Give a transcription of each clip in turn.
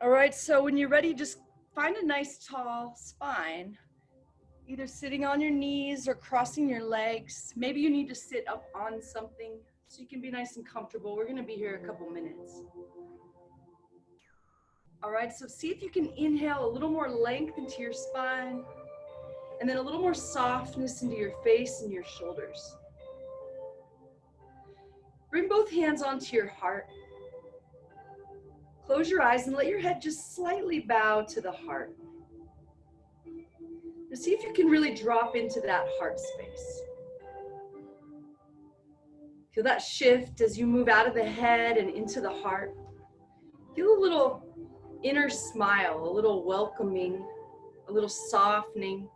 All right, so when you're ready, just find a nice tall spine, either sitting on your knees or crossing your legs. Maybe you need to sit up on something so you can be nice and comfortable. We're gonna be here a couple minutes. All right, so see if you can inhale a little more length into your spine and then a little more softness into your face and your shoulders. Bring both hands onto your heart. Close your eyes and let your head just slightly bow to the heart. Now see if you can really drop into that heart space. Feel that shift as you move out of the head and into the heart. Feel a little inner smile, a little welcoming, a little softening.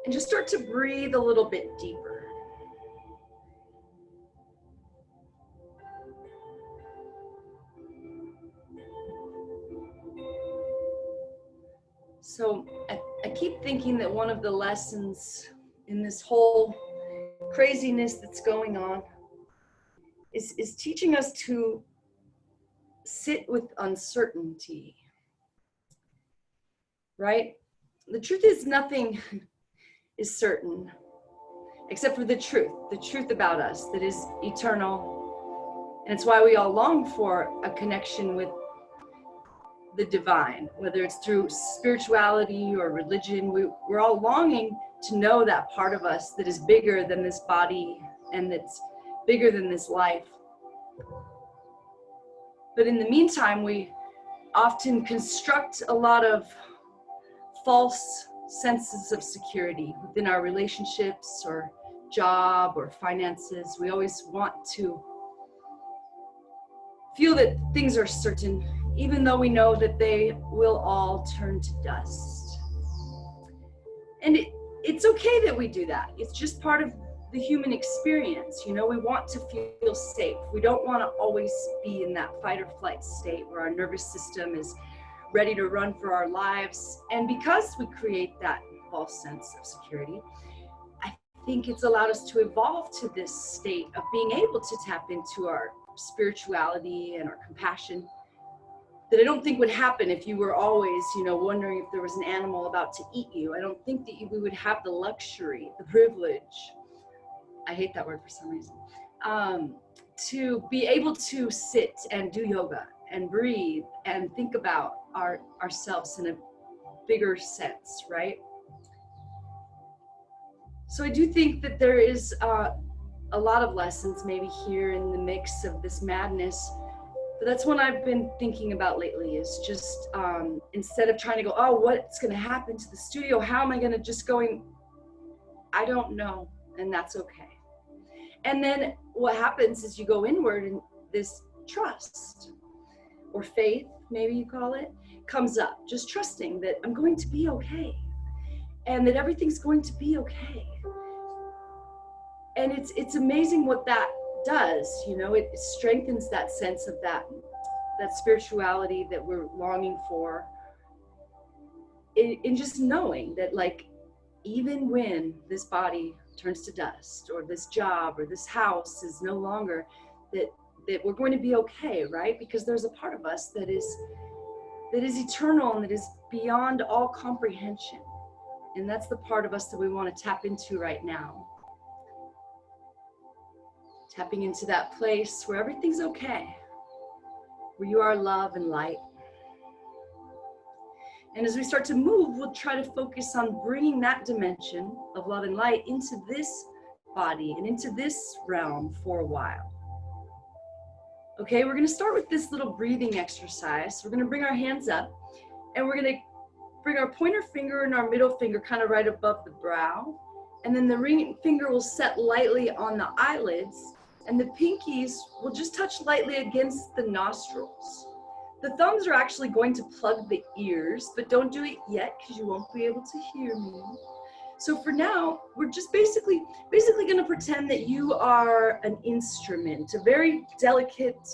And just start to breathe a little bit deeper. So I keep thinking that one of the lessons in this whole craziness that's going on is teaching us to sit with uncertainty, right? The truth is nothing is certain except for the truth about us that is eternal. And it's why we all long for a connection with the divine, whether it's through spirituality or religion. We're all longing to know that part of us that is bigger than this body and that's bigger than this life. But in the meantime, we often construct a lot of false senses of security within our relationships or job or finances. We always want to feel that things are certain, even though we know that they will all turn to dust. And it's okay that we do that. It's just part of the human experience. You know, we want to feel safe. We don't want to always be in that fight or flight state where our nervous system is ready to run for our lives. And because we create that false sense of security, I think it's allowed us to evolve to this state of being able to tap into our spirituality and our compassion that I don't think would happen if you were always, wondering if there was an animal about to eat you. I don't think that we would have the luxury, the privilege, I hate that word for some reason, to be able to sit and do yoga and breathe and think about ourselves in a bigger sense, right? So I do think that there is a lot of lessons maybe here in the mix of this madness. But that's what I've been thinking about lately, is just instead of trying to go, oh, what's going to happen to the studio? How am I going to just going? I don't know. And that's okay. And then what happens is you go inward, and this trust or faith, maybe you call it, comes up. Just trusting that I'm going to be okay and that everything's going to be okay. And it's amazing what that does. It strengthens that sense of that spirituality that we're longing for, in just knowing that, like, even when this body turns to dust, or this job or this house is no longer, that we're going to be okay, right? Because there's a part of us that is eternal and that is beyond all comprehension. And that's the part of us that we want to tap into right now. Tapping into that place where everything's okay, where you are love and light. And as we start to move, we'll try to focus on bringing that dimension of love and light into this body and into this realm for a while. Okay, we're going to start with this little breathing exercise. We're going to bring our hands up, and we're going to bring our pointer finger and our middle finger kind of right above the brow. And then the ring finger will set lightly on the eyelids, and the pinkies will just touch lightly against the nostrils. The thumbs are actually going to plug the ears, but don't do it yet because you won't be able to hear me. So for now, we're just basically going to pretend that you are an instrument, a very delicate,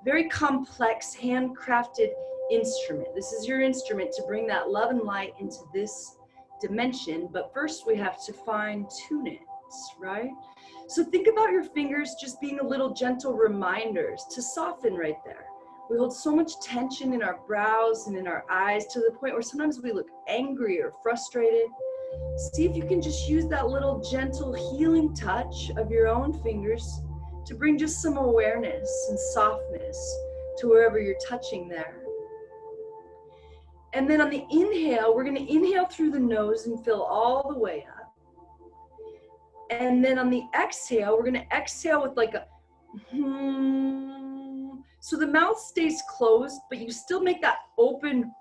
very complex, handcrafted instrument. This is your instrument to bring that love and light into this dimension, but first we have to fine tune it right? So think about your fingers just being a little gentle reminders to soften right there. We hold so much tension in our brows and in our eyes to the point where sometimes we look angry or frustrated. See if you can just use that little gentle healing touch of your own fingers to bring just some awareness and softness to wherever you're touching there. And then on the inhale, we're going to inhale through the nose and fill all the way up. And then on the exhale, we're going to exhale with like a so the mouth stays closed, but you still make that open,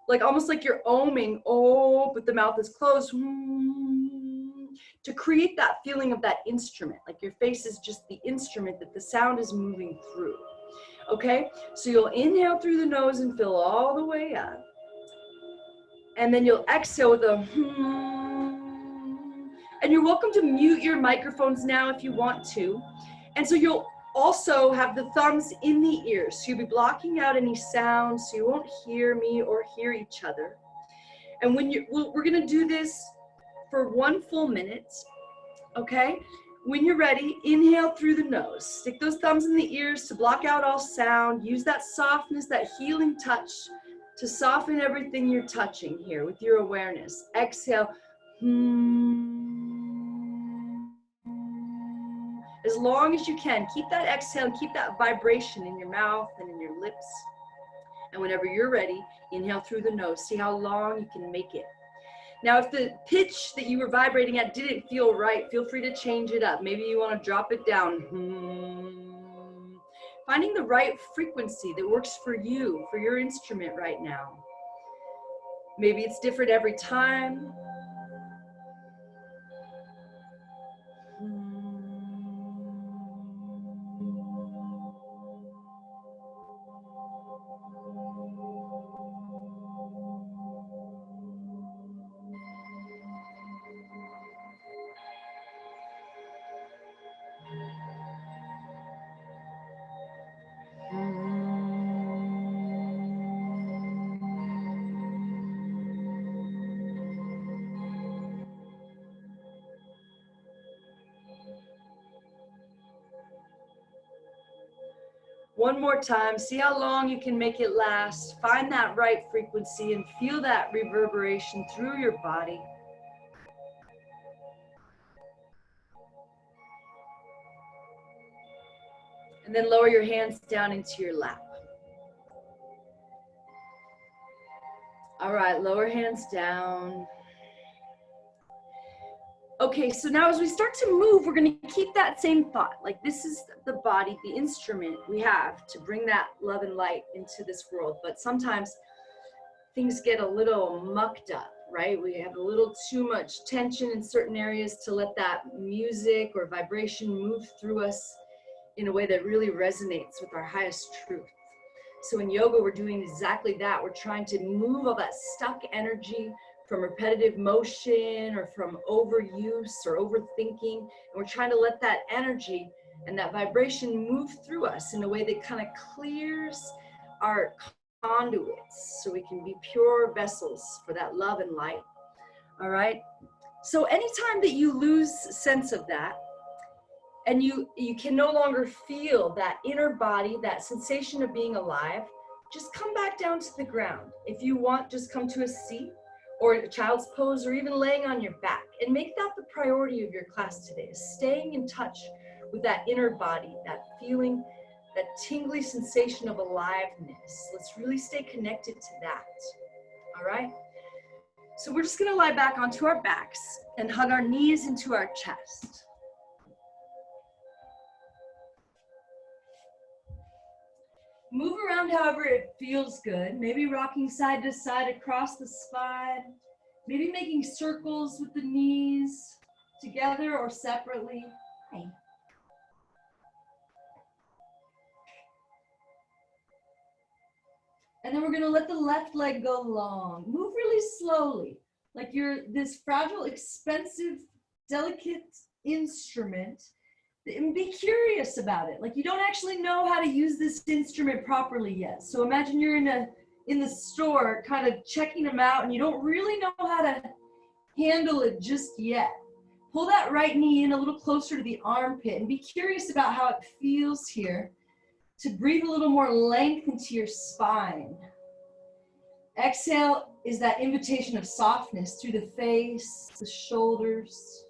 like almost like you're oming, oh, but the mouth is closed, to create that feeling of that instrument, like your face is just the instrument that the sound is moving through. Okay, so you'll inhale through the nose and fill all the way up. And then you'll exhale with a and you're welcome to mute your microphones now if you want to. And so you'll also have the thumbs in the ears. So you'll be blocking out any sound so you won't hear me or hear each other. And when we're gonna do this for 1 full minute, okay? When you're ready, inhale through the nose. Stick those thumbs in the ears to block out all sound. Use that softness, that healing touch to soften everything you're touching here with your awareness. Exhale. As long as you can, keep that exhale and keep that vibration in your mouth and in your lips. And whenever you're ready, inhale through the nose. See how long you can make it. Now, if the pitch that you were vibrating at didn't feel right, feel free to change it up. Maybe you want to drop it down. Finding the right frequency that works for you, for your instrument right now. Maybe it's different every time. One more time, see how long you can make it last. Find that right frequency and feel that reverberation through your body. And then lower your hands down into your lap. All right, lower hands down. Okay, so now as we start to move, we're going to keep that same thought. Like this is the body, the instrument we have to bring that love and light into this world. But sometimes things get a little mucked up, right? We have a little too much tension in certain areas to let that music or vibration move through us in a way that really resonates with our highest truth. So in yoga, we're doing exactly that. We're trying to move all that stuck energy from repetitive motion or from overuse or overthinking. And we're trying to let that energy and that vibration move through us in a way that kind of clears our conduits so we can be pure vessels for that love and light. All right. So anytime that you lose sense of that, and you can no longer feel that inner body, that sensation of being alive, just come back down to the ground. If you want, just come to a seat or a child's pose or even laying on your back, and make that the priority of your class today, is staying in touch with that inner body, that feeling, that tingly sensation of aliveness. Let's really stay connected to that. All right? So we're just gonna lie back onto our backs and hug our knees into our chest. Move around however it feels good. Maybe rocking side to side across the spine. Maybe making circles with the knees together or separately. Hi. And then we're gonna let the left leg go long. Move really slowly, like you're this fragile, expensive, delicate instrument. And be curious about it. Like you don't actually know how to use this instrument properly yet. So imagine you're in the store kind of checking them out and you don't really know how to handle it just yet. Pull that right knee in a little closer to the armpit and be curious about how it feels here to breathe a little more length into your spine. Exhale is that invitation of softness through the face, the shoulders.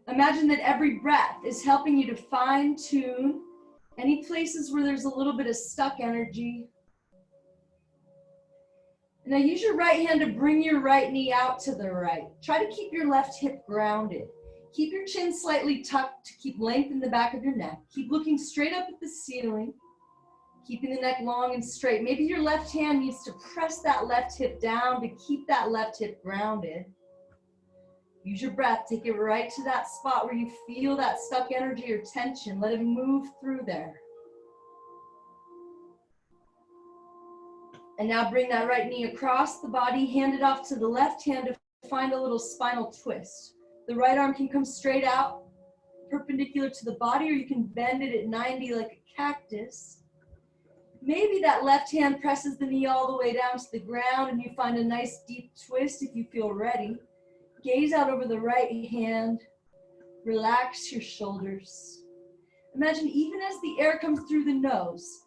Imagine that every breath is helping you to fine-tune any places where there's a little bit of stuck energy. Now use your right hand to bring your right knee out to the right. Try to keep your left hip grounded. Keep your chin slightly tucked to keep length in the back of your neck. Keep looking straight up at the ceiling, keeping the neck long and straight. Maybe your left hand needs to press that left hip down to keep that left hip grounded. Use your breath, take it right to that spot where you feel that stuck energy or tension. Let it move through there. And now bring that right knee across the body, hand it off to the left hand to find a little spinal twist. The right arm can come straight out, perpendicular to the body, or you can bend it at 90 like a cactus. Maybe that left hand presses the knee all the way down to the ground and you find a nice deep twist if you feel ready. Gaze out over the right hand, relax your shoulders. Imagine even as the air comes through the nose,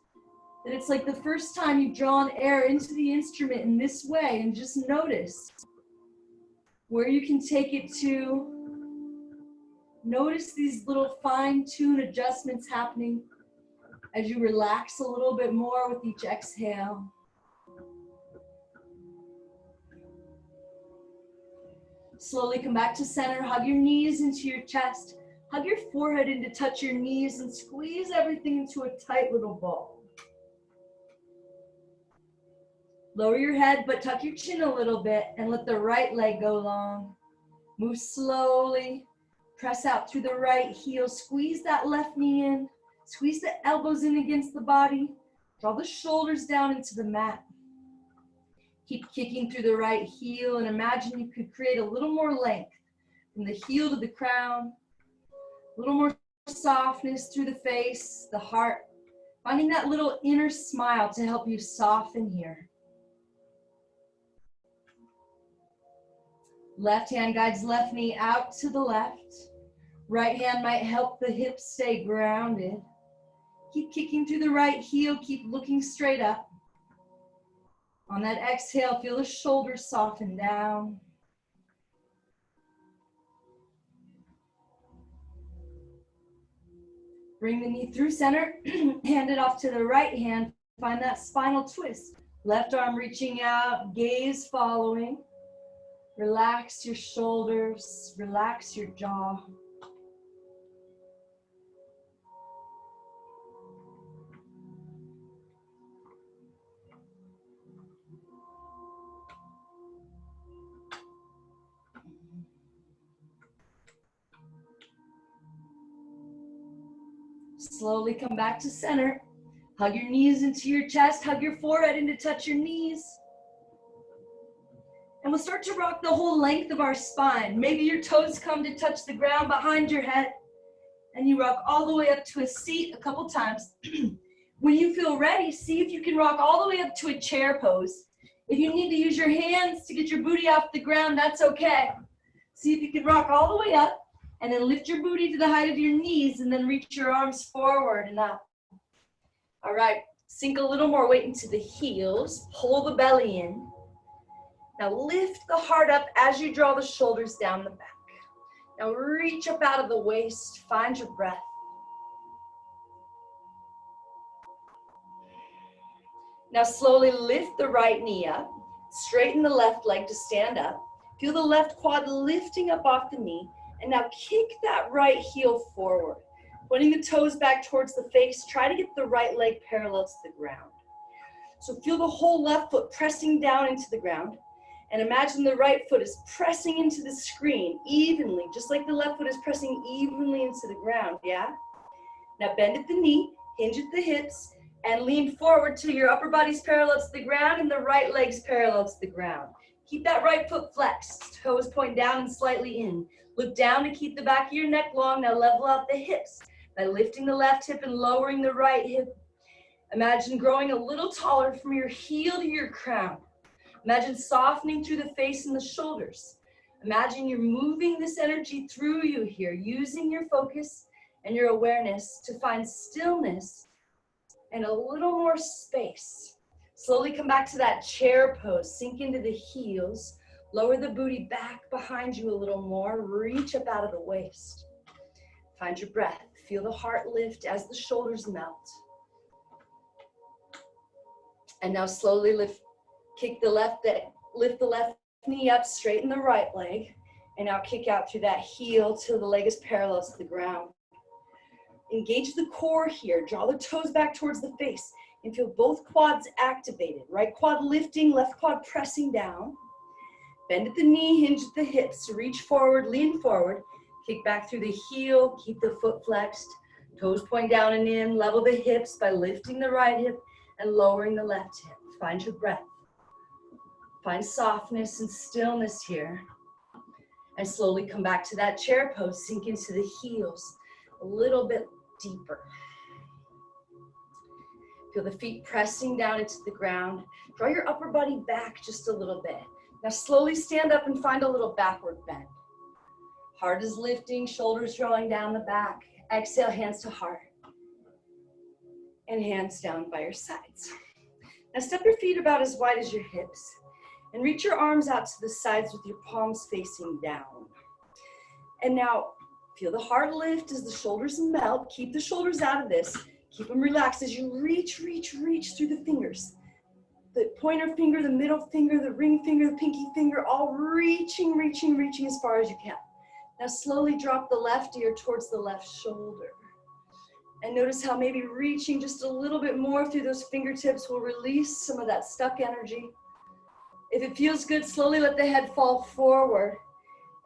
that it's like the first time you've drawn air into the instrument in this way, and just notice where you can take it to. Notice these little fine-tune adjustments happening as you relax a little bit more with each exhale. Slowly come back to center, hug your knees into your chest, hug your forehead in to touch your knees, and squeeze everything into a tight little ball. Lower your head, but tuck your chin a little bit and let the right leg go long. Move slowly, press out through the right heel, squeeze that left knee in, squeeze the elbows in against the body, draw the shoulders down into the mat. Keep kicking through the right heel and imagine you could create a little more length from the heel to the crown, a little more softness through the face, the heart, finding that little inner smile to help you soften here. Left hand guides left knee out to the left. Right hand might help the hips stay grounded. Keep kicking through the right heel, keep looking straight up. On that exhale, feel the shoulders soften down. Bring the knee through center, hand it off to the right hand, find that spinal twist. Left arm reaching out, gaze following. Relax your shoulders, relax your jaw. Slowly come back to center. Hug your knees into your chest, hug your forehead in to touch your knees. And we'll start to rock the whole length of our spine. Maybe your toes come to touch the ground behind your head, and you rock all the way up to a seat a couple times. When you feel ready, see if you can rock all the way up to a chair pose. If you need to use your hands to get your booty off the ground, that's okay. See if you can rock all the way up, and then lift your booty to the height of your knees, and then reach your arms forward and up. All right, sink a little more weight into the heels, pull the belly in. Now lift the heart up as you draw the shoulders down the back. Now reach up out of the waist, find your breath. Now slowly lift the right knee up, straighten the left leg to stand up. Feel the left quad lifting up off the knee, and now kick that right heel forward. Pointing the toes back towards the face, try to get the right leg parallel to the ground. So feel the whole left foot pressing down into the ground. And imagine the right foot is pressing into the screen evenly, just like the left foot is pressing evenly into the ground, yeah? Now bend at the knee, hinge at the hips, and lean forward till your upper body's parallel to the ground and the right leg's parallel to the ground. Keep that right foot flexed, toes point down and slightly in. Look down to keep the back of your neck long. Now level out the hips by lifting the left hip and lowering the right hip. Imagine growing a little taller from your heel to your crown. Imagine softening through the face and the shoulders. Imagine you're moving this energy through you here, using your focus and your awareness to find stillness and a little more space. Slowly come back to that chair pose. Sink into the heels. Lower the booty back behind you a little more. Reach up out of the waist. Find your breath. Feel the heart lift as the shoulders melt. And now slowly lift the left knee up, straighten the right leg. And now kick out through that heel till the leg is parallel to the ground. Engage the core here. Draw the toes back towards the face and feel both quads activated. Right quad lifting, left quad pressing down. Bend at the knee, hinge at the hips. Reach forward, lean forward. Kick back through the heel, keep the foot flexed. Toes point down and in. Level the hips by lifting the right hip and lowering the left hip. Find your breath. Find softness and stillness here. And slowly come back to that chair pose. Sink into the heels a little bit deeper. Feel the feet pressing down into the ground. Draw your upper body back just a little bit. Now slowly stand up and find a little backward bend. Heart is lifting, shoulders drawing down the back. Exhale, hands to heart. And hands down by your sides. Now step your feet about as wide as your hips. And reach your arms out to the sides with your palms facing down. And now feel the heart lift as the shoulders melt. Keep the shoulders out of this. Keep them relaxed as you reach through the fingers. The pointer finger, the middle finger, the ring finger, the pinky finger, all reaching as far as you can. Now slowly drop the left ear towards the left shoulder. And notice how maybe reaching just a little bit more through those fingertips will release some of that stuck energy. If it feels good, slowly let the head fall forward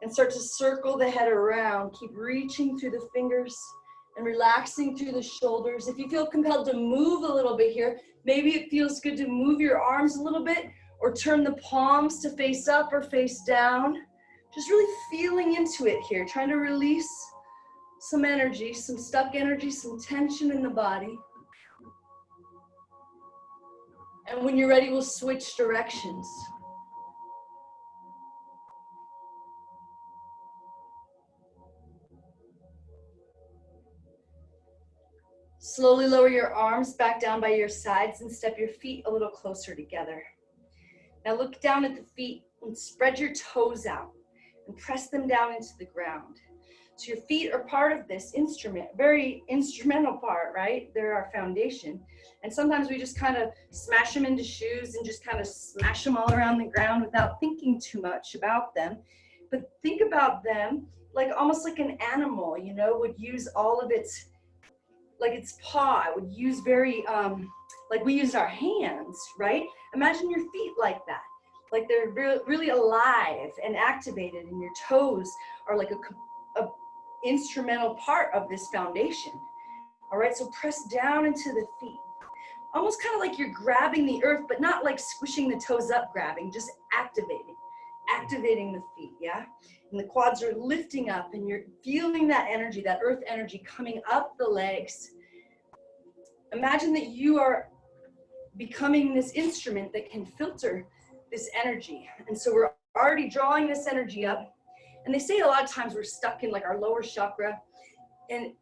and start to circle the head around. Keep reaching through the fingers and relaxing through the shoulders. If you feel compelled to move a little bit here, maybe it feels good to move your arms a little bit or turn the palms to face up or face down. Just really feeling into it here, trying to release some energy, some stuck energy, some tension in the body. And when you're ready, we'll switch directions. Slowly lower your arms back down by your sides and step your feet a little closer together. Now look down at the feet and spread your toes out and press them down into the ground. So your feet are part of this instrument, very instrumental part, right? They're our foundation. And sometimes we just kind of smash them into shoes and just kind of smash them all around the ground without thinking too much about them. But think about them like almost like an animal, you know, would use all of its, like its paw, would use very, like we use our hands, right? Imagine your feet like that. Like they're really alive and activated, and your toes are like a instrumental part of this foundation. All right, so press down into the feet. Almost kind of like you're grabbing the earth, but not like squishing the toes up, grabbing, just activating the feet, yeah? And the quads are lifting up and you're feeling that energy, that earth energy coming up the legs. Imagine that you are becoming this instrument that can filter this energy. And so we're already drawing this energy up. And they say a lot of times we're stuck in like our lower chakra and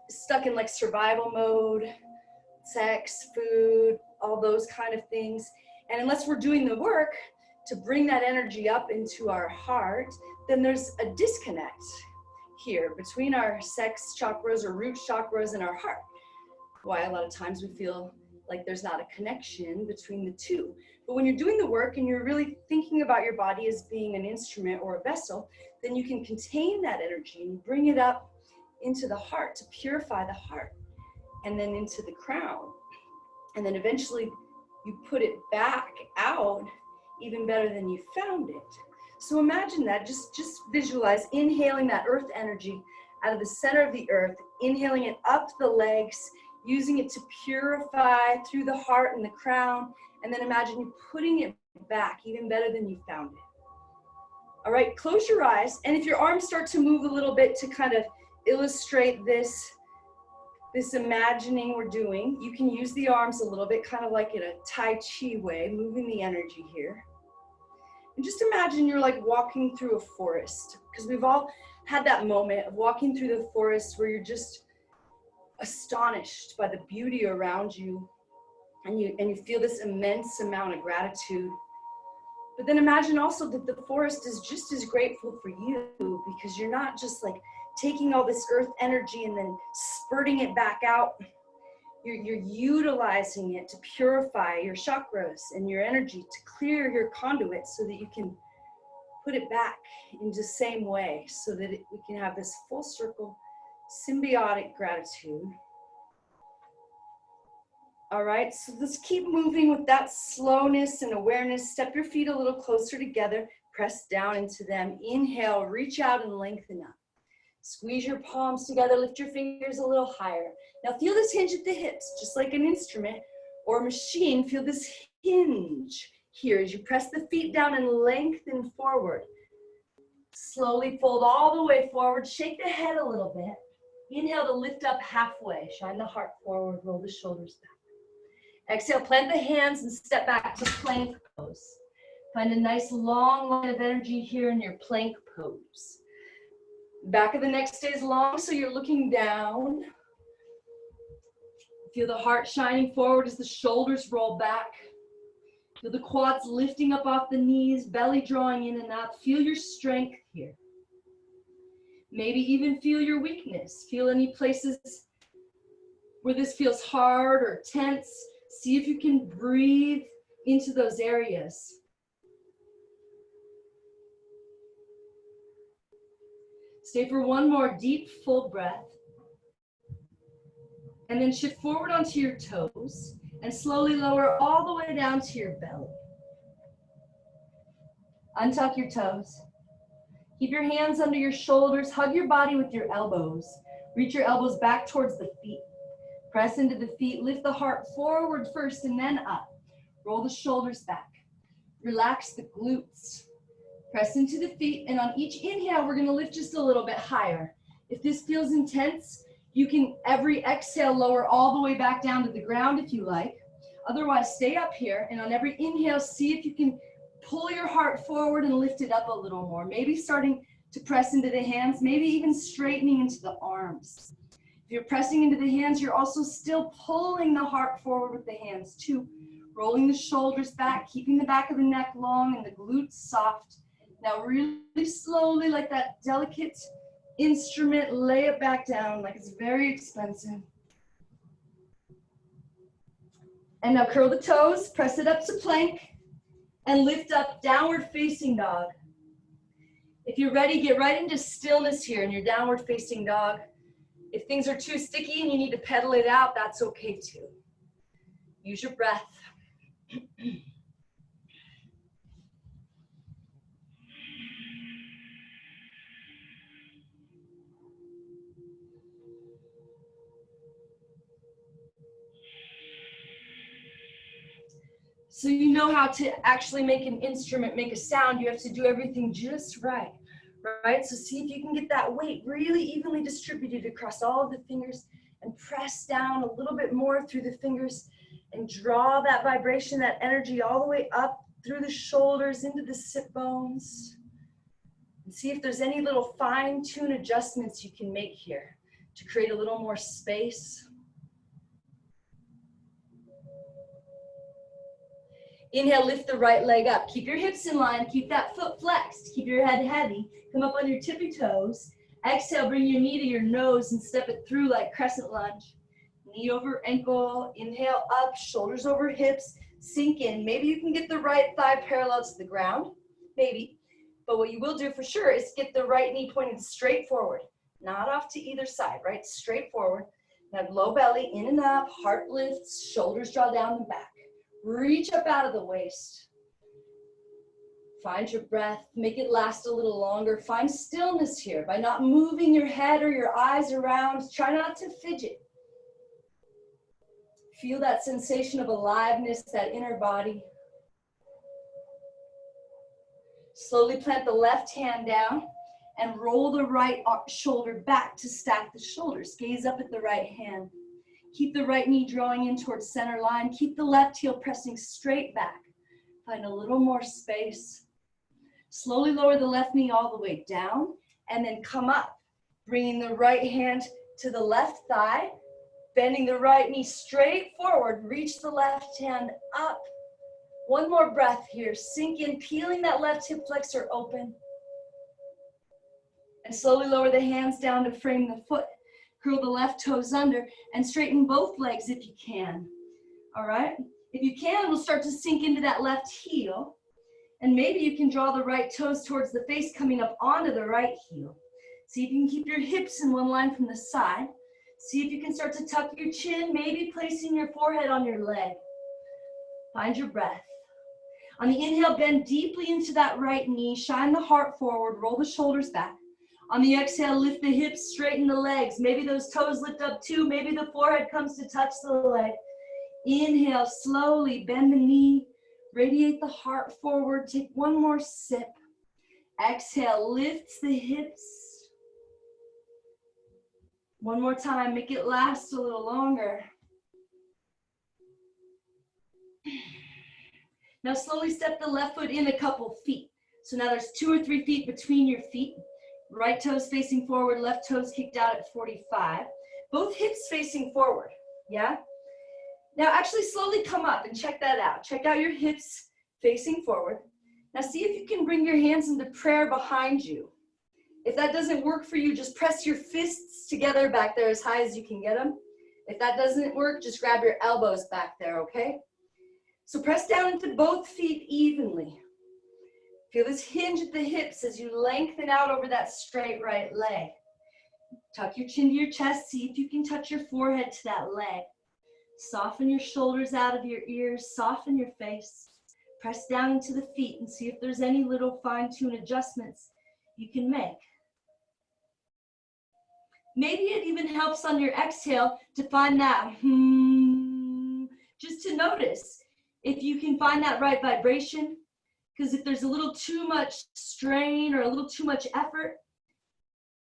stuck in like survival mode, sex, food, all those kind of things. And unless we're doing the work to bring that energy up into our heart, then there's a disconnect here between our sex chakras or root chakras and our heart. Why a lot of times we feel like there's not a connection between the two. But when you're doing the work and you're really thinking about your body as being an instrument or a vessel, then you can contain that energy and bring it up into the heart to purify the heart, and then into the crown. And then eventually you put it back out even better than you found it. So imagine that, just visualize inhaling that earth energy out of the center of the earth, inhaling it up the legs, using it to purify through the heart and the crown, and then imagine you putting it back even better than you found it. All right, close your eyes, and if your arms start to move a little bit to kind of illustrate this imagining we're doing, you can use the arms a little bit, kind of like in a Tai Chi way, moving the energy here. And just imagine you're like walking through a forest, because we've all had that moment of walking through the forest where you're just astonished by the beauty around you, and you feel this immense amount of gratitude. But then imagine also that the forest is just as grateful for you, because you're not just like taking all this earth energy and then spurting it back out. You're utilizing it to purify your chakras and your energy, to clear your conduit so that you can put it back in the same way, so that we can have this full circle symbiotic gratitude. All right, so let's keep moving with that slowness and awareness. Step your feet a little closer together, press down into them. Inhale, reach out and lengthen up. Squeeze your palms together, lift your fingers a little higher. Now feel this hinge at the hips, just like an instrument or a machine. Feel this hinge here as you press the feet down and lengthen forward. Slowly fold all the way forward, shake the head a little bit. Inhale to lift up halfway, shine the heart forward, roll the shoulders back. Exhale, plant the hands and step back to plank pose. Find a nice long line of energy here in your plank pose. Back of the neck stays long, so you're looking down. Feel the heart shining forward as the shoulders roll back. Feel the quads lifting up off the knees, belly drawing in and up. Feel your strength here. Maybe even feel your weakness. Feel any places where this feels hard or tense. See if you can breathe into those areas. Stay for one more deep, full breath. And then shift forward onto your toes and slowly lower all the way down to your belly. Untuck your toes. Keep your hands under your shoulders. Hug your body with your elbows. Reach your elbows back towards the feet. Press into the feet. Lift the heart forward first and then up. Roll the shoulders back. Relax the glutes. Press into the feet, and on each inhale, we're gonna lift just a little bit higher. If this feels intense, you can, every exhale, lower all the way back down to the ground if you like. Otherwise, stay up here, and on every inhale, see if you can pull your heart forward and lift it up a little more. Maybe starting to press into the hands, maybe even straightening into the arms. If you're pressing into the hands, you're also still pulling the heart forward with the hands too. Rolling the shoulders back, keeping the back of the neck long and the glutes soft. Now really slowly, like that delicate instrument, lay it back down like it's very expensive. And now curl the toes, press it up to plank, and lift up, downward facing dog. If you're ready, get right into stillness here in your downward facing dog. If things are too sticky and you need to pedal it out, that's okay too. Use your breath. So you know how to actually make an instrument make a sound. You have to do everything just right, right? So see if you can get that weight really evenly distributed across all of the fingers and press down a little bit more through the fingers and draw that vibration, that energy all the way up through the shoulders into the sit bones. And see if there's any little fine-tune adjustments you can make here to create a little more space. Inhale, lift the right leg up. Keep your hips in line. Keep that foot flexed. Keep your head heavy. Come up on your tippy toes. Exhale, bring your knee to your nose and step it through like crescent lunge. Knee over ankle. Inhale up, shoulders over hips. Sink in. Maybe you can get the right thigh parallel to the ground. Maybe. But what you will do for sure is get the right knee pointed straight forward. Not off to either side, right? Straight forward. Now low belly, in and up. Heart lifts. Shoulders draw down and back. Reach up out of the waist. Find your breath. Make it last a little longer. Find stillness here by not moving your head or your eyes around. Try not to fidget. Feel that sensation of aliveness, that inner body. Slowly plant the left hand down and roll the right shoulder back to stack the shoulders. Gaze up at the right hand. Keep the right knee drawing in towards center line. Keep the left heel pressing straight back. Find a little more space. Slowly lower the left knee all the way down and then come up, bringing the right hand to the left thigh, bending the right knee straight forward, reach the left hand up. One more breath here, sink in, peeling that left hip flexor open. And slowly lower the hands down to frame the foot. Curl the left toes under and straighten both legs if you can. All right? If you can, we'll start to sink into that left heel. And maybe you can draw the right toes towards the face, coming up onto the right heel. See if you can keep your hips in one line from the side. See if you can start to tuck your chin, maybe placing your forehead on your leg. Find your breath. On the inhale, bend deeply into that right knee, shine the heart forward, roll the shoulders back. On the exhale, lift the hips, straighten the legs. Maybe those toes lift up too. Maybe the forehead comes to touch the leg. Inhale, slowly bend the knee, radiate the heart forward. Take one more sip. Exhale, lifts the hips. One more time, make it last a little longer. Now slowly step the left foot in a couple feet. So now there's 2 or 3 feet between your feet. Right toes facing forward, left toes kicked out at 45. Both hips facing forward, yeah? Now actually slowly come up and check that out. Check out your hips facing forward. Now see if you can bring your hands into prayer behind you. If that doesn't work for you, just press your fists together back there as high as you can get them. If that doesn't work, just grab your elbows back there, okay? So press down into both feet evenly. Feel this hinge at the hips as you lengthen out over that straight right leg. Tuck your chin to your chest. See if you can touch your forehead to that leg. Soften your shoulders out of your ears. Soften your face. Press down into the feet and see if there's any little fine-tune adjustments you can make. Maybe it even helps on your exhale to find that just to notice if you can find that right vibration. Because if there's a little too much strain or a little too much effort,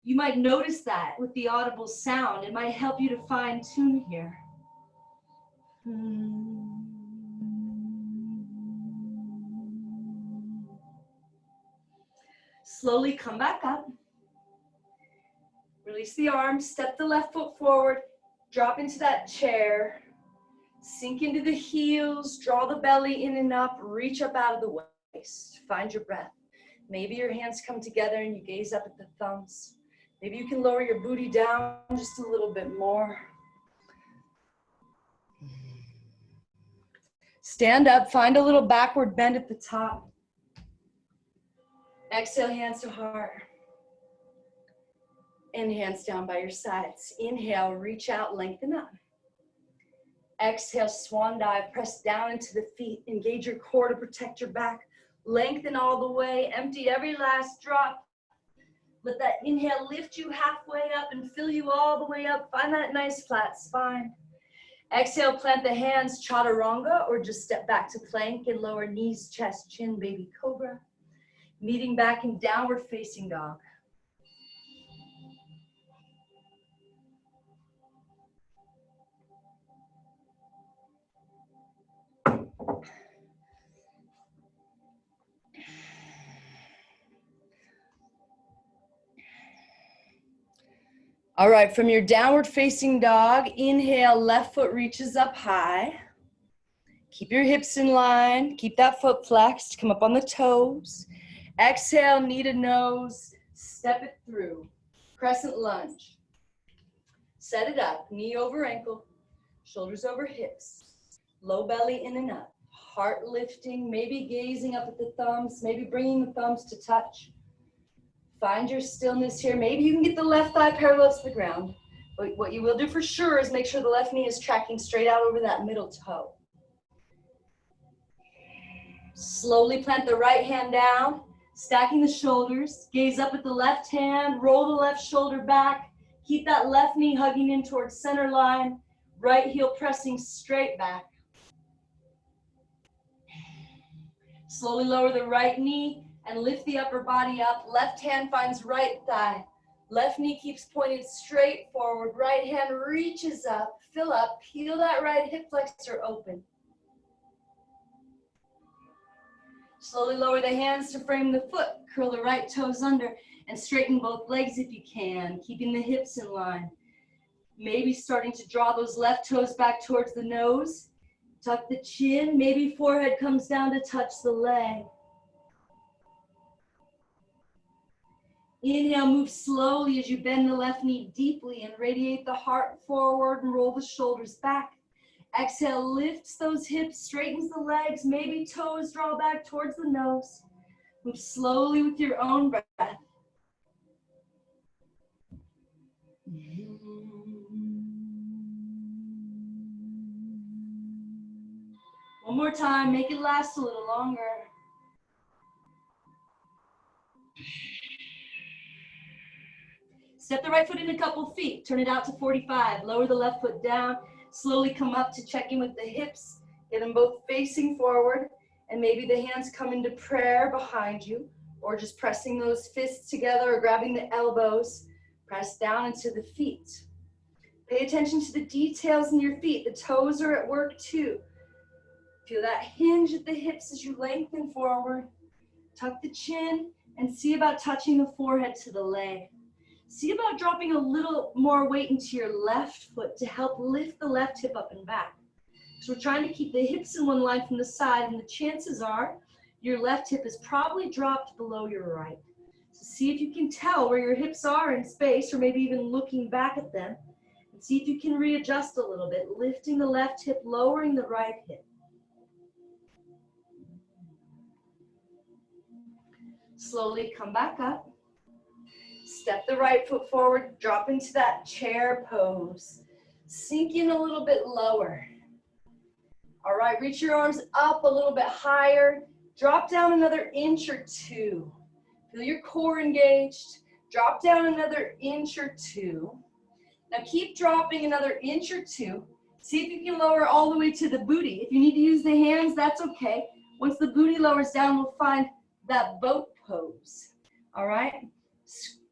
you might notice that with the audible sound. It might help you to fine tune here. Slowly come back up. Release the arms, step the left foot forward, drop into that chair, sink into the heels, draw the belly in and up, reach up out of the waist. Find your breath. Maybe your hands come together and you gaze up at the thumbs. Maybe you can lower your booty down just a little bit more. Stand up, find a little backward bend at the top. Exhale, hands to heart. And hands down by your sides. Inhale, reach out, lengthen up. Exhale, swan dive, press down into the feet. Engage your core to protect your back. Lengthen all the way, empty every last drop. Let that inhale lift you halfway up and fill you all the way up. Find that nice flat spine. Exhale, plant the hands, chaturanga, or just step back to plank and lower knees, chest, chin, baby cobra. Meeting back in downward facing dog. All right, from your downward facing dog, inhale, left foot reaches up high. Keep your hips in line, keep that foot flexed, come up on the toes. Exhale, knee to nose, step it through. Crescent lunge. Set it up, knee over ankle, shoulders over hips. Low belly in and up, heart lifting, maybe gazing up at the thumbs, maybe bringing the thumbs to touch. Find your stillness here. Maybe you can get the left thigh parallel to the ground. But what you will do for sure is make sure the left knee is tracking straight out over that middle toe. Slowly plant the right hand down, stacking the shoulders. Gaze up at the left hand, roll the left shoulder back. Keep that left knee hugging in towards center line. Right heel pressing straight back. Slowly lower the right knee and lift the upper body up. Left hand finds right thigh. Left knee keeps pointed straight forward. Right hand reaches up, fill up, peel that right hip flexor open. Slowly lower the hands to frame the foot. Curl the right toes under and straighten both legs if you can, keeping the hips in line. Maybe starting to draw those left toes back towards the nose. Tuck the chin. Maybe forehead comes down to touch the leg. Inhale, move slowly as you bend the left knee deeply and radiate the heart forward and roll the shoulders back. Exhale, lifts those hips, straightens the legs, maybe toes draw back towards the nose. Move slowly with your own breath. One more time, make it last a little longer. Step the right foot in a couple feet, turn it out to 45, lower the left foot down, slowly come up to check in with the hips, get them both facing forward, and maybe the hands come into prayer behind you, or just pressing those fists together or grabbing the elbows, press down into the feet. Pay attention to the details in your feet, the toes are at work too. Feel that hinge at the hips as you lengthen forward, tuck the chin, and see about touching the forehead to the leg. See about dropping a little more weight into your left foot to help lift the left hip up and back. So we're trying to keep the hips in one line from the side, and the chances are your left hip is probably dropped below your right. So see if you can tell where your hips are in space, or maybe even looking back at them, and see if you can readjust a little bit, lifting the left hip, lowering the right hip. Slowly come back up. Step the right foot forward, drop into that chair pose. Sink in a little bit lower. All right, reach your arms up a little bit higher. Drop down another inch or two. Feel your core engaged. Drop down another inch or two. Now keep dropping another inch or two. See if you can lower all the way to the booty. If you need to use the hands, that's okay. Once the booty lowers down, we'll find that boat pose. All right?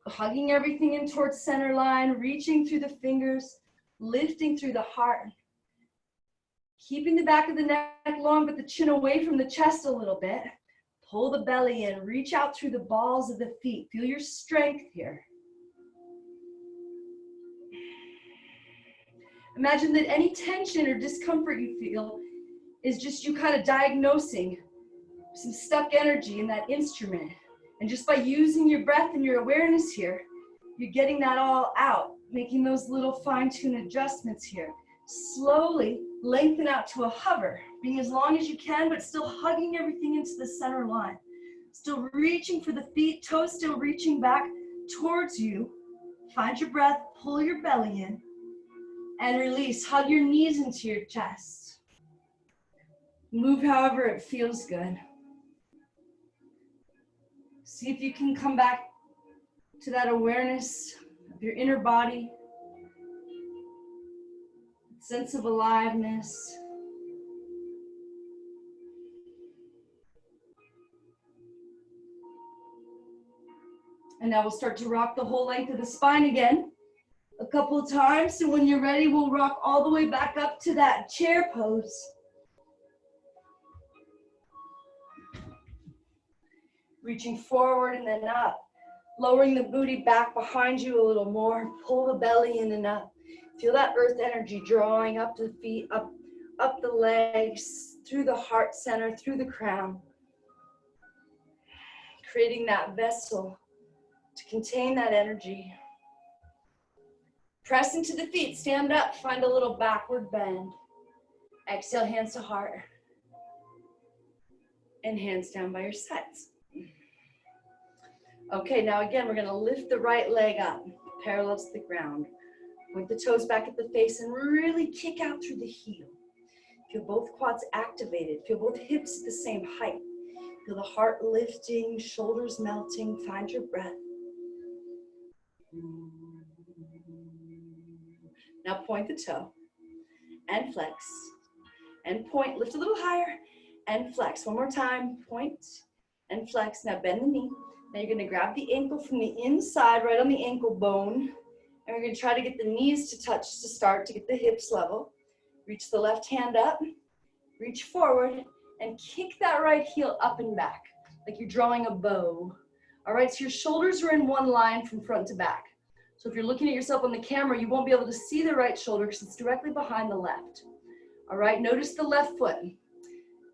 Hugging everything in towards center line, reaching through the fingers, lifting through the heart. Keeping the back of the neck long, but the chin away from the chest a little bit. Pull the belly in, reach out through the balls of the feet. Feel your strength here. Imagine that any tension or discomfort you feel is just you kind of diagnosing some stuck energy in that instrument. And just by using your breath and your awareness here, you're getting that all out, making those little fine-tune adjustments here. Slowly lengthen out to a hover, being as long as you can, but still hugging everything into the center line. Still reaching for the feet, toes still reaching back towards you. Find your breath, pull your belly in, and release. Hug your knees into your chest. Move however it feels good. See if you can come back to that awareness of your inner body, sense of aliveness. And now we'll start to rock the whole length of the spine again a couple of times. So when you're ready, we'll rock all the way back up to that chair pose. Reaching forward and then up. Lowering the booty back behind you a little more. Pull the belly in and up. Feel that earth energy drawing up the feet, up the legs, through the heart center, through the crown. Creating that vessel to contain that energy. Press into the feet, stand up, find a little backward bend. Exhale, hands to heart. And hands down by your sides. Okay, now again, we're gonna lift the right leg up, parallel to the ground. Point the toes back at the face and really kick out through the heel. Feel both quads activated. Feel both hips at the same height. Feel the heart lifting, shoulders melting. Find your breath. Now point the toe and flex and point. Lift a little higher and flex. One more time. Point and flex. Now bend the knee. Now you're going to grab the ankle from the inside, right on the ankle bone. And we're going to try to get the knees to touch to start, to get the hips level. Reach the left hand up. Reach forward and kick that right heel up and back, like you're drawing a bow. All right, so your shoulders are in one line from front to back. So if you're looking at yourself on the camera, you won't be able to see the right shoulder because it's directly behind the left. All right, notice the left foot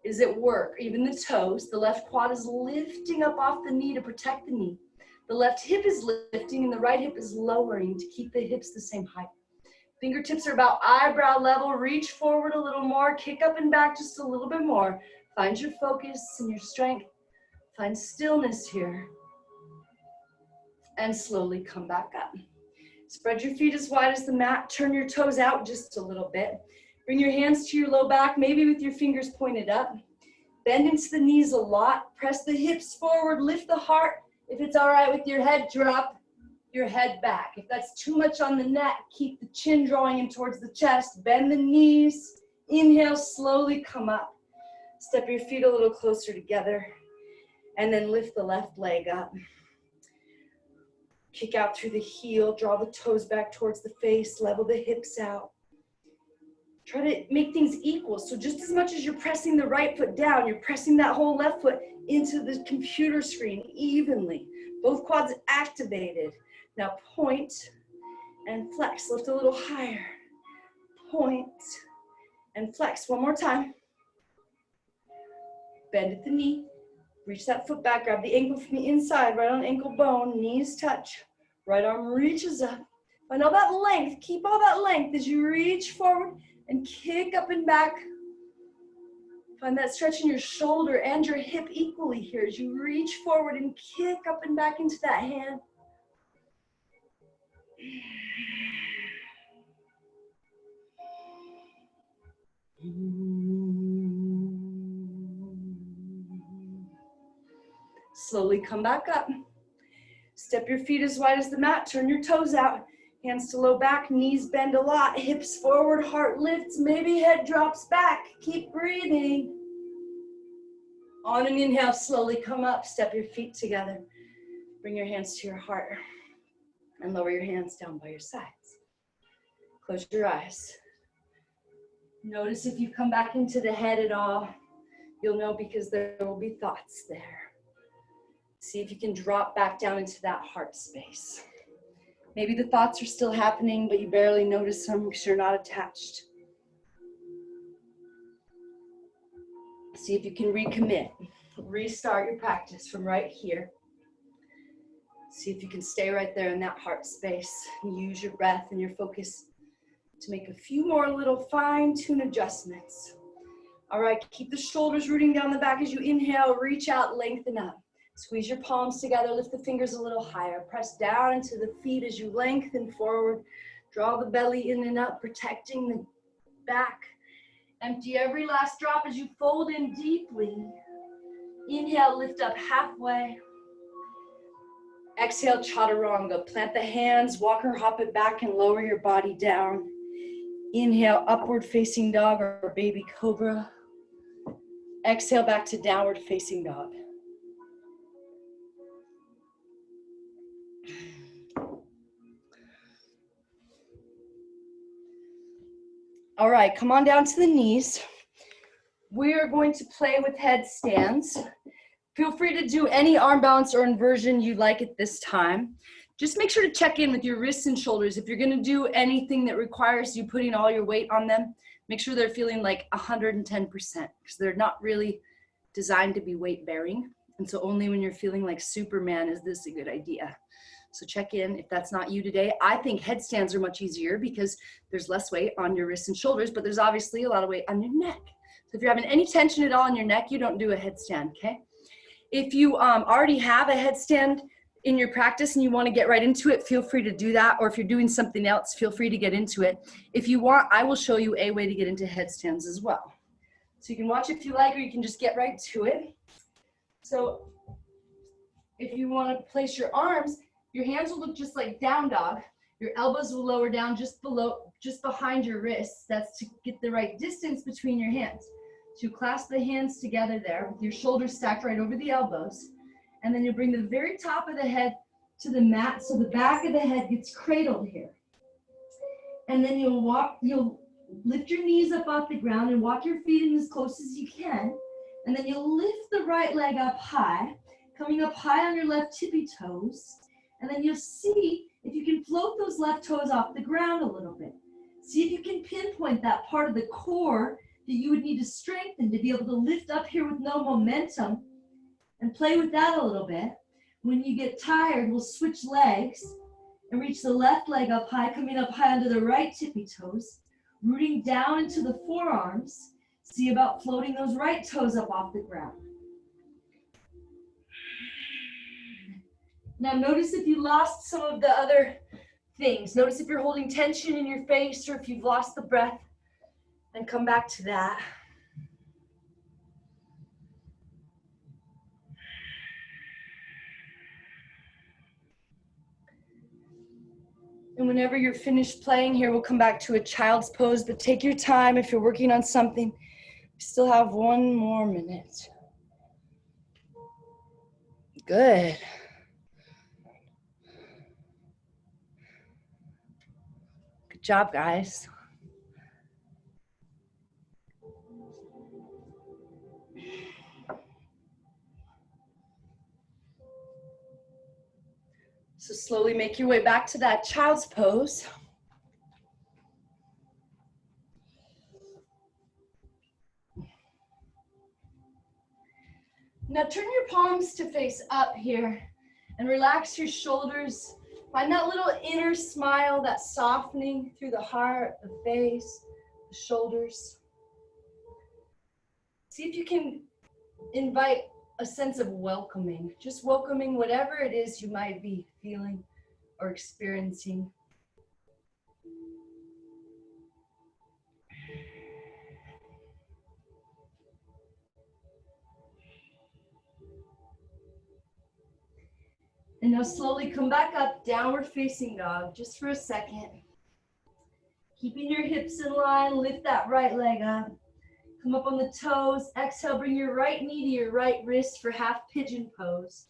is at work, even the toes. The left quad is lifting up off the knee to protect the knee. The left hip is lifting and the right hip is lowering to keep the hips the same height. Fingertips are about eyebrow level. Reach forward a little more, kick up and back just a little bit more. Find your focus and your strength. Find stillness here. And slowly come back up. Spread your feet as wide as the mat. Turn your toes out just a little bit. Bring your hands to your low back, maybe with your fingers pointed up. Bend into the knees a lot. Press the hips forward, lift the heart. If it's all right with your head, drop your head back. If that's too much on the neck, keep the chin drawing in towards the chest. Bend the knees. Inhale, slowly come up. Step your feet a little closer together. And then lift the left leg up. Kick out through the heel. Draw the toes back towards the face. Level the hips out. Try to make things equal. So just as much as you're pressing the right foot down, you're pressing that whole left foot into the computer screen evenly. Both quads activated. Now point and flex. Lift a little higher. Point and flex. One more time. Bend at the knee. Reach that foot back. Grab the ankle from the inside. Right on ankle bone. Knees touch. Right arm reaches up. Find all that length. Keep all that length as you reach forward and kick up and back. Find that stretch in your shoulder and your hip equally here as you reach forward and kick up and back into that hand. Slowly come back up. Step your feet as wide as the mat. Turn your toes out. Hands to low back, knees bend a lot, hips forward, heart lifts, maybe head drops back. Keep breathing. On an inhale, slowly come up, step your feet together. Bring your hands to your heart and lower your hands down by your sides. Close your eyes. Notice if you come back into the head at all, you'll know because there will be thoughts there. See if you can drop back down into that heart space. Maybe the thoughts are still happening, but you barely notice them because you're not attached. See if you can recommit. Restart your practice from right here. See if you can stay right there in that heart space. Use your breath and your focus to make a few more little fine-tune adjustments. All right, keep the shoulders rooting down the back as you inhale. Reach out, lengthen up. Squeeze your palms together, lift the fingers a little higher. Press down into the feet as you lengthen forward. Draw the belly in and up, protecting the back. Empty every last drop as you fold in deeply. Inhale, lift up halfway. Exhale, chaturanga. Plant the hands, walk or hop it back and lower your body down. Inhale, upward facing dog or baby cobra. Exhale, back to downward facing dog. All right, come on down to the knees. We are going to play with headstands. Feel free to do any arm balance or inversion you like at this time. Just make sure to check in with your wrists and shoulders. If you're gonna do anything that requires you putting all your weight on them, make sure they're feeling like 110% because they're not really designed to be weight bearing. And so only when you're feeling like Superman is this a good idea. So check in if that's not you today. I think headstands are much easier because there's less weight on your wrists and shoulders, but there's obviously a lot of weight on your neck. So if you're having any tension at all in your neck, you don't do a headstand, okay? If you already have a headstand in your practice and you want to get right into it, feel free to do that. Or if you're doing something else, feel free to get into it. If you want, I will show you a way to get into headstands as well. So you can watch if you like, or you can just get right to it. So if you want to place your arms, your hands will look just like down dog. Your elbows will lower down just behind your wrists. That's to get the right distance between your hands. So you clasp the hands together there with your shoulders stacked right over the elbows. And then you'll bring the very top of the head to the mat so the back of the head gets cradled here. And then you'll lift your knees up off the ground and walk your feet in as close as you can. And then you'll lift the right leg up high, coming up high on your left tippy toes. And then you'll see if you can float those left toes off the ground a little bit. See if you can pinpoint that part of the core that you would need to strengthen to be able to lift up here with no momentum, and play with that a little bit. When you get tired, we'll switch legs and reach the left leg up high, coming up high onto the right tippy toes, rooting down into the forearms. See about floating those right toes up off the ground. Now notice if you lost some of the other things. Notice if you're holding tension in your face or if you've lost the breath, and come back to that. And whenever you're finished playing here, we'll come back to a child's pose, but take your time if you're working on something. We still have 1 more minute. Good. Good job, guys. So slowly make your way back to that child's pose. Now turn your palms to face up here and relax your shoulders. Find that little inner smile, that softening through the heart, the face, the shoulders. See if you can invite a sense of welcoming, just welcoming whatever it is you might be feeling or experiencing. And now slowly come back up, downward facing dog, just for a second. Keeping your hips in line, lift that right leg up. Come up on the toes, exhale, bring your right knee to your right wrist for half pigeon pose.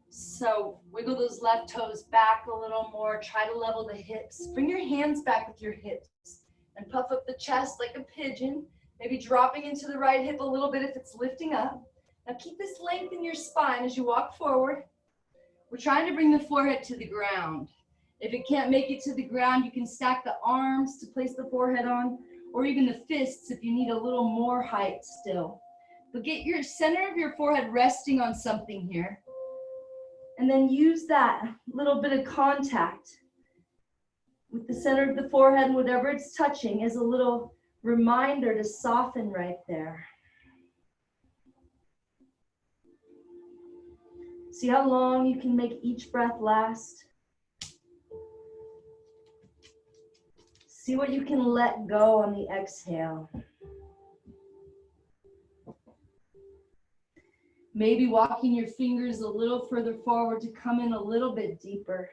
So wiggle those left toes back a little more, try to level the hips. Bring your hands back with your hips and puff up the chest like a pigeon, maybe dropping into the right hip a little bit if it's lifting up. Now keep this length in your spine as you walk forward. We're trying to bring the forehead to the ground. If it can't make it to the ground, you can stack the arms to place the forehead on, or even the fists if you need a little more height still. But get your center of your forehead resting on something here. And then use that little bit of contact with the center of the forehead and whatever it's touching as a little reminder to soften right there. See how long you can make each breath last. See what you can let go on the exhale. Maybe walking your fingers a little further forward to come in a little bit deeper.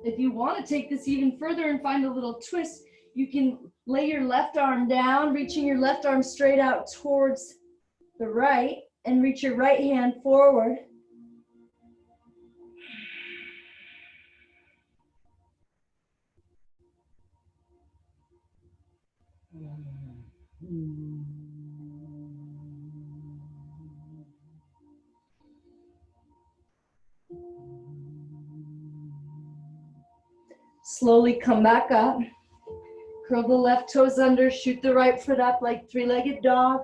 If you want to take this even further and find a little twist, you can lay your left arm down, reaching your left arm straight out towards the right, and reach your right hand forward. Slowly come back up. Curl the left toes under, shoot the right foot up like three-legged dog.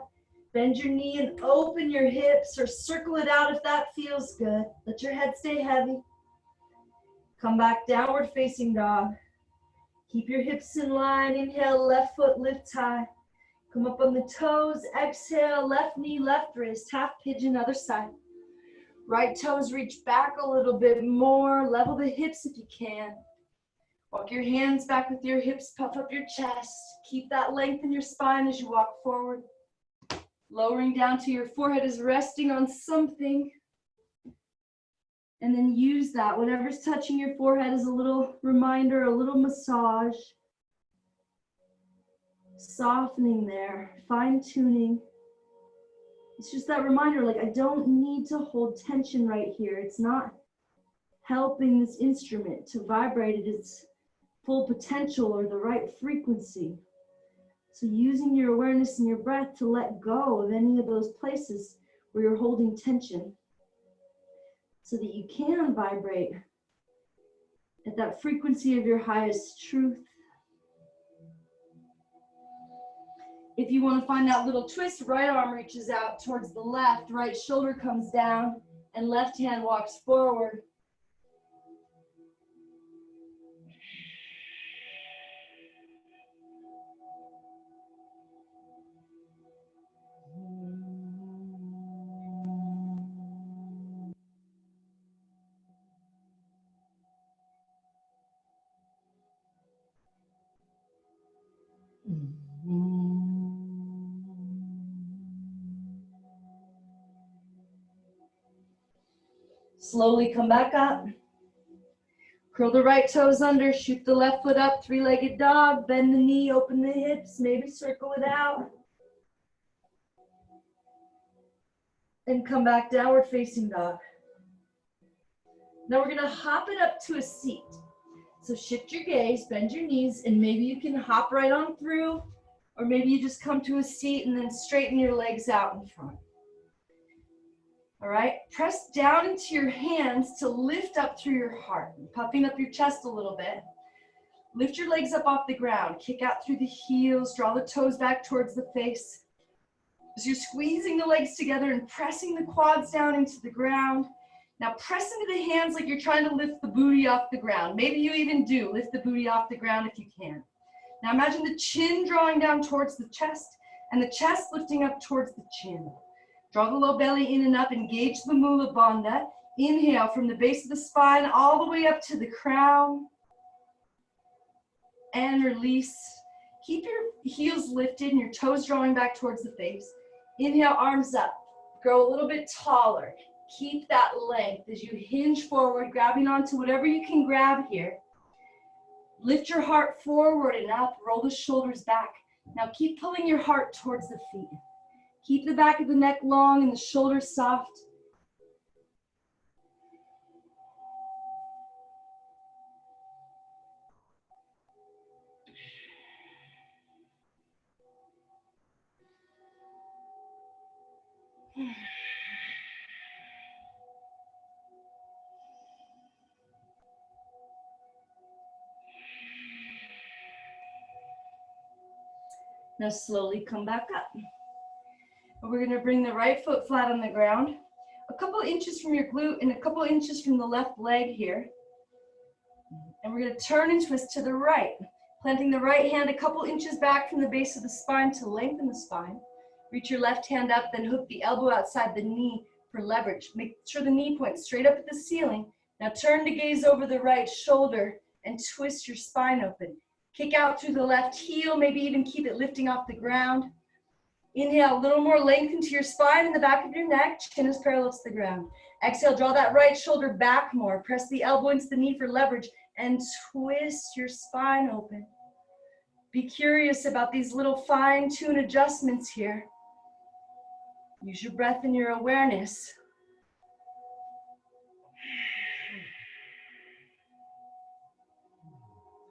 Bend your knee and open your hips or circle it out if that feels good. Let your head stay heavy. Come back, downward facing dog. Keep your hips in line. Inhale, left foot lifts high. Come up on the toes. Exhale, left knee, left wrist. Half pigeon, other side. Right toes reach back a little bit more. Level the hips if you can. Walk your hands back with your hips, puff up your chest. Keep that length in your spine as you walk forward. Lowering down to your forehead is resting on something. And then use that, whatever's touching your forehead as a little reminder, a little massage. Softening there, fine tuning. It's just that reminder, like, I don't need to hold tension right here. It's not helping this instrument to vibrate at its full potential or the right frequency. So using your awareness and your breath to let go of any of those places where you're holding tension so that you can vibrate at that frequency of your highest truth. If you want to find that little twist, right arm reaches out towards the left, right shoulder comes down, and left hand walks forward. Slowly come back up. Curl the right toes under, shoot the left foot up, three-legged dog, bend the knee, open the hips, maybe circle it out. And come back, downward facing dog. Now we're gonna hop it up to a seat. So shift your gaze, bend your knees, and maybe you can hop right on through, or maybe you just come to a seat and then straighten your legs out in front. All right, press down into your hands to lift up through your heart, puffing up your chest a little bit. Lift your legs up off the ground, kick out through the heels, draw the toes back towards the face. As you're squeezing the legs together and pressing the quads down into the ground. Now press into the hands like you're trying to lift the booty off the ground. Maybe you even do lift the booty off the ground if you can. Now imagine the chin drawing down towards the chest and the chest lifting up towards the chin. Draw the low belly in and up, engage the Mula Bandha. Inhale from the base of the spine all the way up to the crown. And release. Keep your heels lifted and your toes drawing back towards the face. Inhale, arms up. Grow a little bit taller. Keep that length as you hinge forward, grabbing onto whatever you can grab here. Lift your heart forward and up. Roll the shoulders back. Now keep pulling your heart towards the feet. Keep the back of the neck long and the shoulders soft. Now slowly come back up. And we're gonna bring the right foot flat on the ground, a couple inches from your glute and a couple inches from the left leg here. And we're gonna turn and twist to the right, planting the right hand a couple inches back from the base of the spine to lengthen the spine. Reach your left hand up, then hook the elbow outside the knee for leverage. Make sure the knee points straight up at the ceiling. Now turn to gaze over the right shoulder and twist your spine open. Kick out through the left heel, maybe even keep it lifting off the ground. Inhale, a little more length into your spine and the back of your neck. Chin is parallel to the ground. Exhale, draw that right shoulder back more. Press the elbow into the knee for leverage and twist your spine open. Be curious about these little fine-tune adjustments here. Use your breath and your awareness.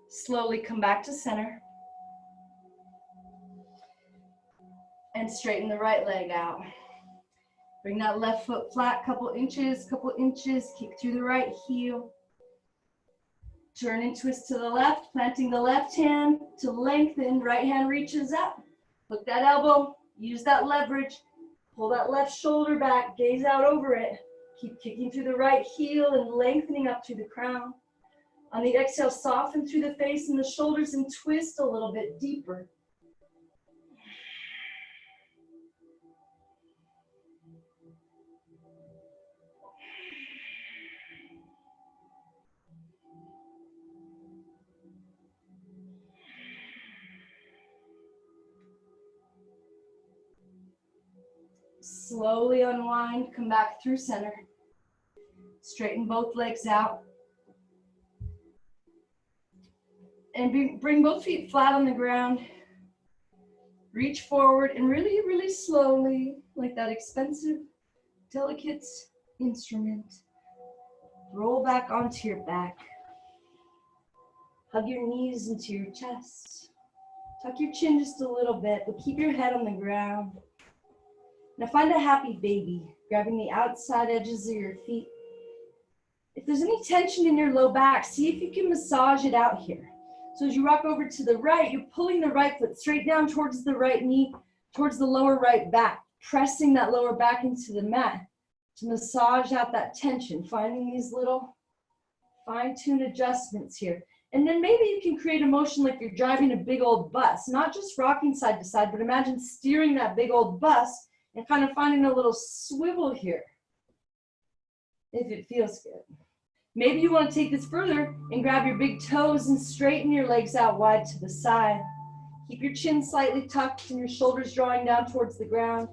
Slowly come back to center. And straighten the right leg out. Bring that left foot flat, couple inches, kick through the right heel. Turn and twist to the left, planting the left hand to lengthen, right hand reaches up. Hook that elbow, use that leverage, pull that left shoulder back, gaze out over it. Keep kicking through the right heel and lengthening up to the crown. On the exhale, soften through the face and the shoulders and twist a little bit deeper. Slowly unwind, come back through center. Straighten both legs out. And bring both feet flat on the ground. Reach forward and really, really slowly, like that expensive, delicate instrument, roll back onto your back. Hug your knees into your chest. Tuck your chin just a little bit, but keep your head on the ground. Now find a happy baby, grabbing the outside edges of your feet. If there's any tension in your low back, see if you can massage it out here. So as you rock over to the right, you're pulling the right foot straight down towards the right knee, towards the lower right back, pressing that lower back into the mat to massage out that tension, finding these little fine-tuned adjustments here. And then maybe you can create a motion like you're driving a big old bus, not just rocking side to side, but imagine steering that big old bus and kind of finding a little swivel here, if it feels good. Maybe you want to take this further and grab your big toes and straighten your legs out wide to the side. Keep your chin slightly tucked and your shoulders drawing down towards the ground.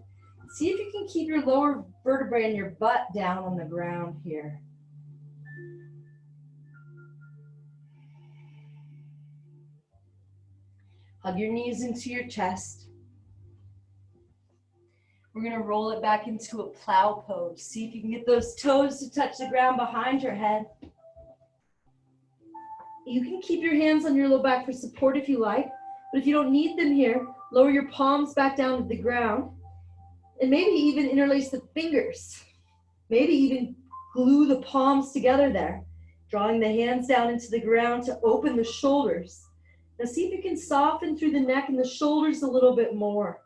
See if you can keep your lower vertebrae and your butt down on the ground here. Hug your knees into your chest. We're going to roll it back into a plow pose. See if you can get those toes to touch the ground behind your head. You can keep your hands on your low back for support if you like, but if you don't need them here, lower your palms back down to the ground and maybe even interlace the fingers. Maybe even glue the palms together there, drawing the hands down into the ground to open the shoulders. Now see if you can soften through the neck and the shoulders a little bit more.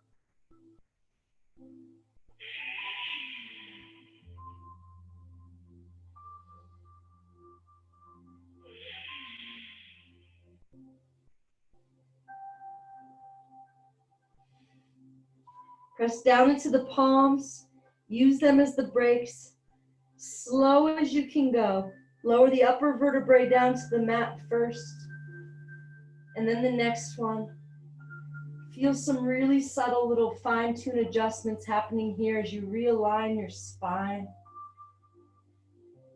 Press down into the palms, use them as the brakes. Slow as you can go. Lower the upper vertebrae down to the mat first, and then the next one. Feel some really subtle little fine-tuned adjustments happening here as you realign your spine.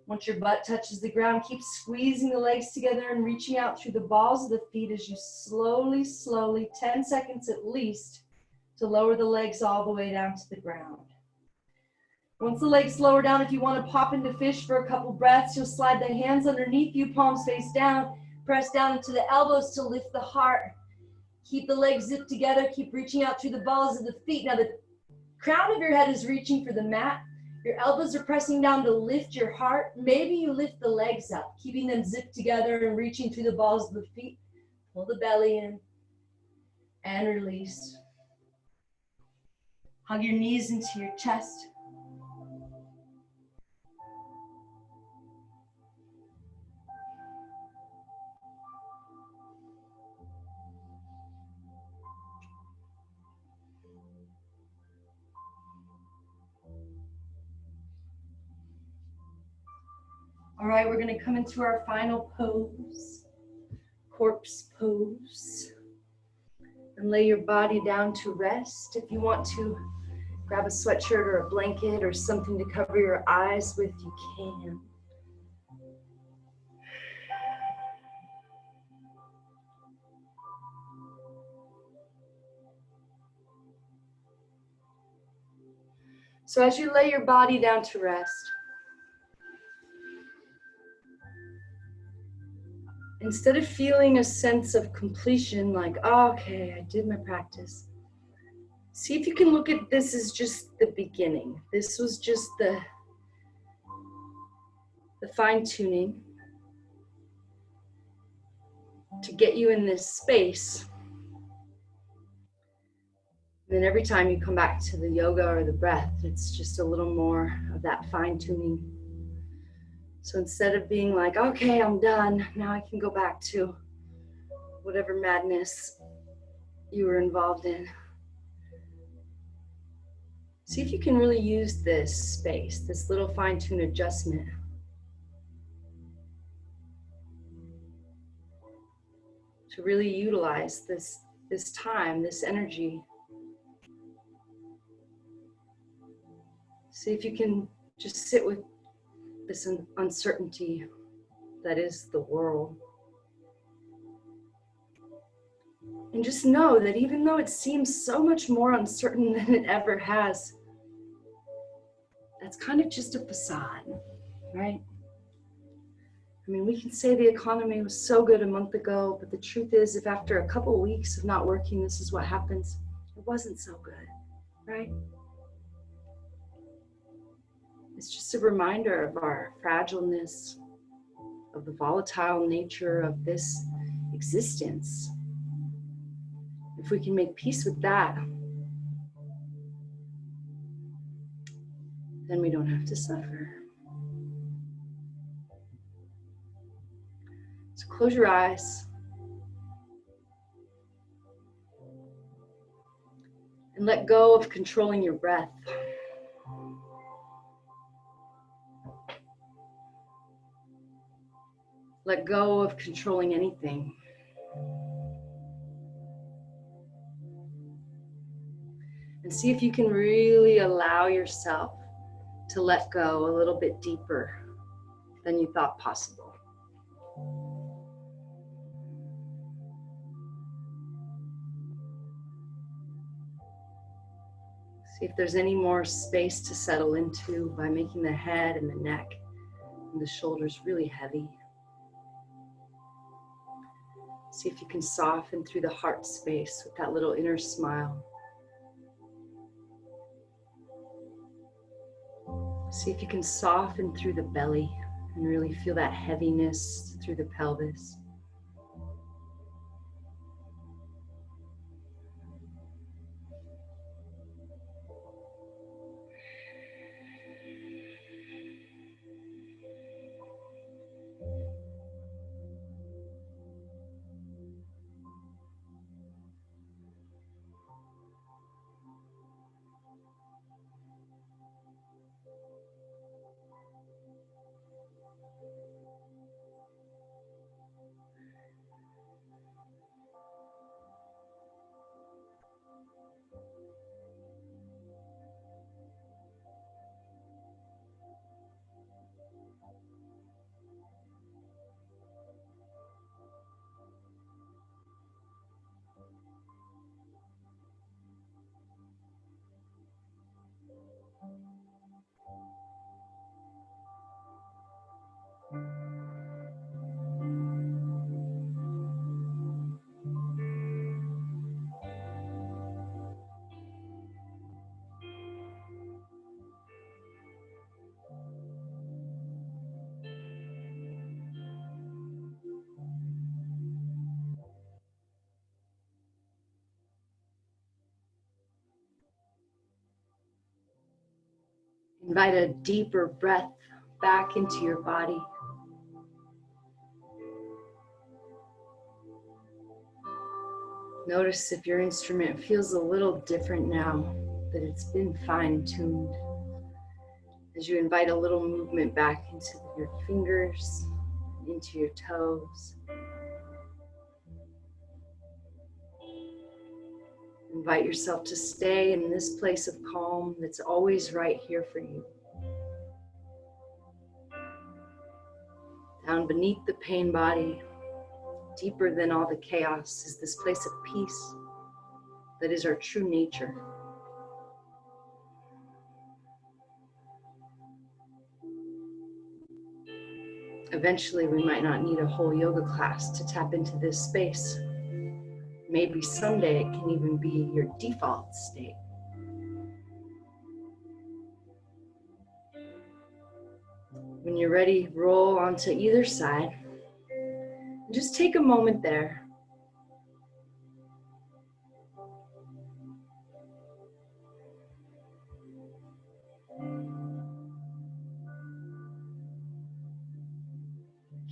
Once your butt touches the ground, keep squeezing the legs together and reaching out through the balls of the feet as you slowly, 10 seconds at least, to lower the legs all the way down to the ground. Once the legs lower down, if you want to pop into fish for a couple breaths, you'll slide the hands underneath you, palms face down, press down into the elbows to lift the heart. Keep the legs zipped together, keep reaching out through the balls of the feet. Now the crown of your head is reaching for the mat. Your elbows are pressing down to lift your heart. Maybe you lift the legs up, keeping them zipped together and reaching through the balls of the feet. Pull the belly in and release. Hug your knees into your chest. All right, we're going to come into our final pose, corpse pose, and lay your body down to rest. If you want to grab a sweatshirt or a blanket or something to cover your eyes with, you can. So as you lay your body down to rest, instead of feeling a sense of completion, like, oh, okay, I did my practice, see if you can look at this as just the beginning. This was just the fine-tuning to get you in this space. And then every time you come back to the yoga or the breath, it's just a little more of that fine-tuning. So instead of being like, okay, I'm done, now I can go back to whatever madness you were involved in. See if you can really use this space, this little fine-tuned adjustment, to really utilize this time, this energy. See if you can just sit with this uncertainty that is the world. And just know that even though it seems so much more uncertain than it ever has, that's kind of just a facade, right? I mean, we can say the economy was so good a month ago, but the truth is, if after a couple of weeks of not working, this is what happens, it wasn't so good, right? It's just a reminder of our fragileness, of the volatile nature of this existence. If we can make peace with that, then we don't have to suffer. So close your eyes and let go of controlling your breath. Let go of controlling anything. And see if you can really allow yourself to let go a little bit deeper than you thought possible. See if there's any more space to settle into by making the head and the neck and the shoulders really heavy. See if you can soften through the heart space with that little inner smile. See if you can soften through the belly and really feel that heaviness through the pelvis. Invite a deeper breath back into your body. Notice if your instrument feels a little different now that it's been fine-tuned. As you invite a little movement back into your fingers, into your toes. Invite yourself to stay in this place of calm that's always right here for you. Down beneath the pain body, deeper than all the chaos, is this place of peace that is our true nature. Eventually, we might not need a whole yoga class to tap into this space. Maybe someday it can even be your default state. When you're ready, roll onto either side. Just take a moment there.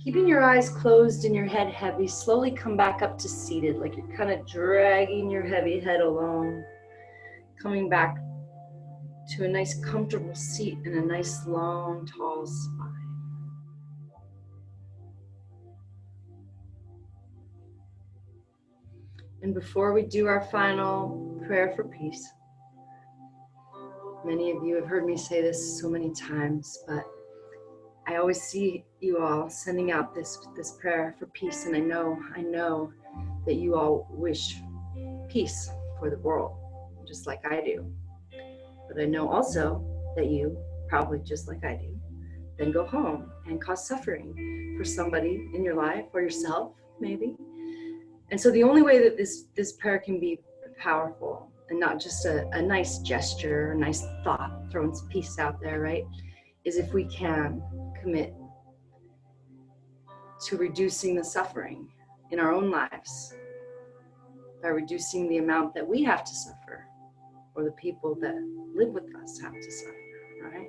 Keeping your eyes closed and your head heavy, slowly come back up to seated, like you're kind of dragging your heavy head along, coming back to a nice comfortable seat and a nice long tall spine. And before we do our final prayer for peace, many of you have heard me say this so many times, but I always see you all sending out this prayer for peace, and I know that you all wish peace for the world, just like I do. But I know also that you, probably just like I do, then go home and cause suffering for somebody in your life or yourself, maybe. And so the only way that this prayer can be powerful and not just a nice gesture, a nice thought, throwing some peace out there, right, is if we can commit to reducing the suffering in our own lives by reducing the amount that we have to suffer or the people that live with us have to suffer, right?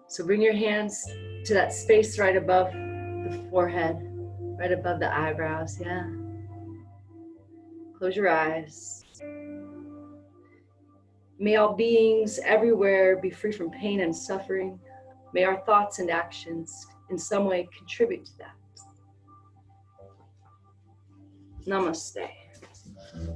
So bring your hands to that space right above the forehead, right above the eyebrows, yeah. Close your eyes. May all beings everywhere be free from pain and suffering. May our thoughts and actions in some way contribute to that. Namaste.